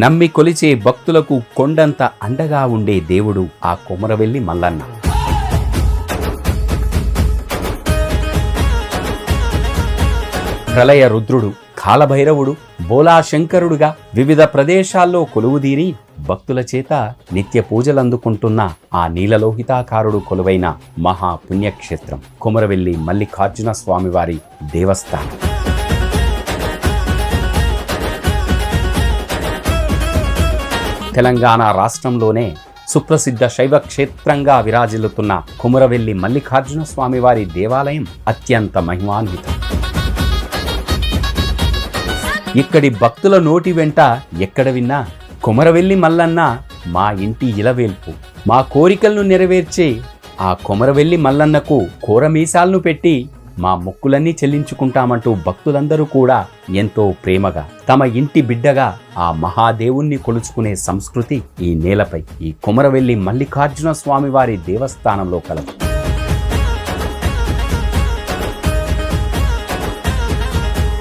నమ్మి కొలిచే భక్తులకు కొండంత అండగా ఉండే దేవుడు ఆ కొమరవెల్లి మల్లన్న. ప్రళయ రుద్రుడు, కాలభైరవుడు, బోలాశంకరుడుగా వివిధ ప్రదేశాల్లో కొలువుదీరి భక్తుల చేత నిత్య పూజలందుకుంటున్న ఆ నీలలోహితాకారుడు కొలువైన మహాపుణ్యక్షేత్రం కొమరవెల్లి మల్లికార్జున స్వామివారి దేవస్థానం. తెలంగాణ రాష్ట్రంలోనే సుప్రసిద్ధ శైవ క్షేత్రంగా విరాజిల్లుతున్న కొమరవెల్లి మల్లికార్జున స్వామివారి దేవాలయం అత్యంత మహిమాన్వితం. ఇక్కడి భక్తుల నోటి వెంట ఎక్కడ విన్నా కొమరవెల్లి మల్లన్న మా ఇంటి ఇలవేల్పు, మా కోరికలను నెరవేర్చే ఆ కొమరవెల్లి మల్లన్నకు కోరమీసాలను పెట్టి మా మొక్కులన్నీ చెల్లించుకుంటామంటూ భక్తులందరూ కూడా ఎంతో ప్రేమగా తమ ఇంటి బిడ్డగా ఆ మహాదేవుణ్ణి కొలుచుకునే సంస్కృతి ఈ నేలపై ఈ కొమరవెల్లి మల్లికార్జున స్వామివారి దేవస్థానంలో కలదు.